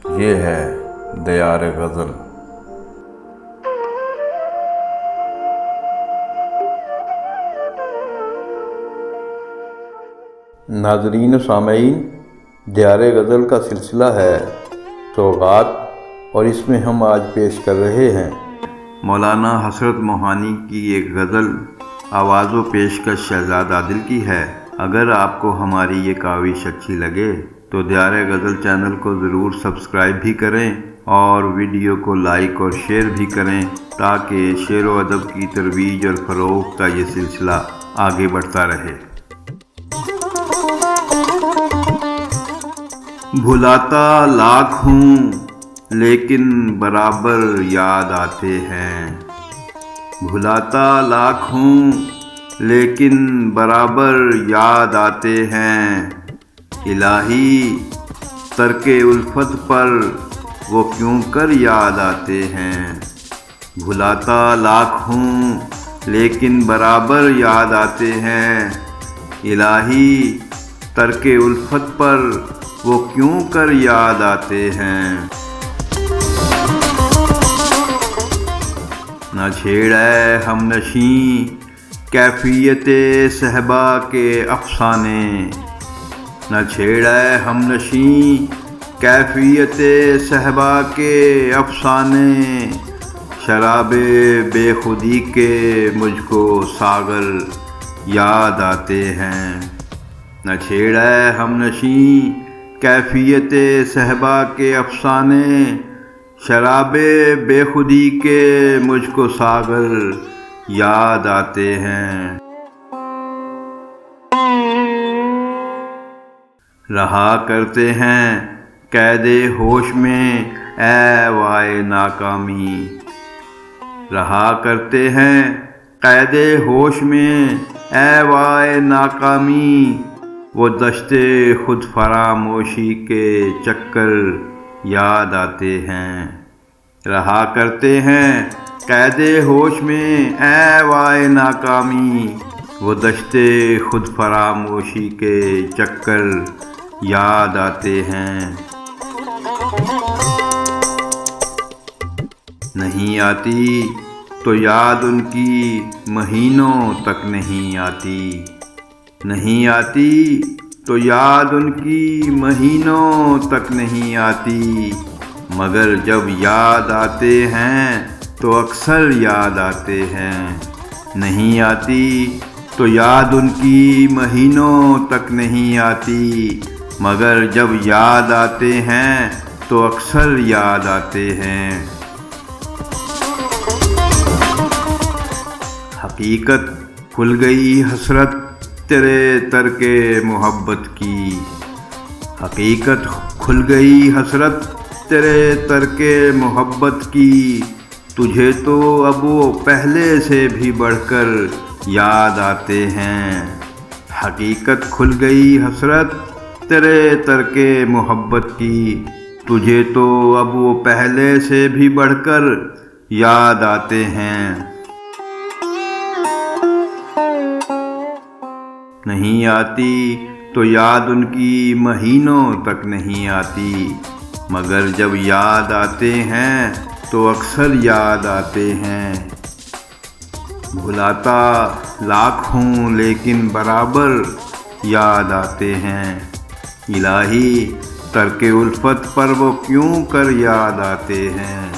یہ ہے دیار غزل۔ ناظرین و سامعین، دیار غزل کا سلسلہ ہے سوغات، اور اس میں ہم آج پیش کر رہے ہیں مولانا حسرت موہانی کی ایک غزل آواز و پیشکش شہزاد عادل کی ہے۔ اگر آپ کو ہماری یہ کاوش اچھی لگے تو دیار غزل چینل کو ضرور سبسکرائب بھی کریں اور ویڈیو کو لائک اور شیئر بھی کریں تاکہ شعر و ادب کی ترویج اور فروغ کا یہ سلسلہ آگے بڑھتا رہے۔ بھلاتا لاکھ ہوں لیکن برابر یاد آتے ہیں، بھلاتا لاکھ ہوں لیکن برابر یاد آتے ہیں، الہی ترک الفت پر وہ کیوں کر یاد آتے ہیں۔ بھلاتا لاکھ ہوں لیکن برابر یاد آتے ہیں، الہی ترک الفت پر وہ کیوں کر یاد آتے ہیں۔ نہ چھیڑے ہم نشیں کیفیت صحبا کے افسانے، نہ چھیڑے ہم نشیں کیفیت صحبا کے افسانے، شراب بے خودی کے مجھ کو ساغر یاد آتے ہیں۔ نہ چھیڑے ہم نشیں کیفیت صحبا کے افسانے، شراب بے خودی کے مجھ کو ساغر یاد آتے ہیں۔ رہا کرتے ہیں قید ہوش میں اے وائے ناکامی، رہا کرتے ہیں قید ہوش میں اے وائے ناکامی، وہ دشت خود فراموشی کے چکر یاد آتے ہیں۔ رہا کرتے ہیں قید ہوش میں اے وائے ناکامی، وہ دشت خود فراموشی کے چکر یاد آتے ہیں۔ نہیں آتی تو یاد ان کی مہینوں تک نہیں آتی، نہیں آتی تو یاد ان کی مہینوں تک نہیں آتی، مگر جب یاد آتے ہیں تو اکثر یاد آتے ہیں۔ نہیں آتی تو یاد ان کی مہینوں تک نہیں آتی، مگر جب یاد آتے ہیں تو اکثر یاد آتے ہیں۔ حقیقت کھل گئی حسرت تیرے ترک محبت کی، حقیقت کھل گئی حسرت تیرے ترک محبت کی، تجھے تو اب وہ پہلے سے بھی بڑھ کر یاد آتے ہیں۔ حقیقت کھل گئی حسرت تیرے ترک محبت کی، تجھے تو اب وہ پہلے سے بھی بڑھ کر یاد آتے ہیں۔ نہیں آتی تو یاد ان کی مہینوں تک نہیں آتی، مگر جب یاد آتے ہیں تو اکثر یاد آتے ہیں۔ بھلاتا لاکھ ہوں لیکن برابر یاد آتے ہیں، الہی ترک الفت پر وہ کیوں کر یاد آتے ہیں۔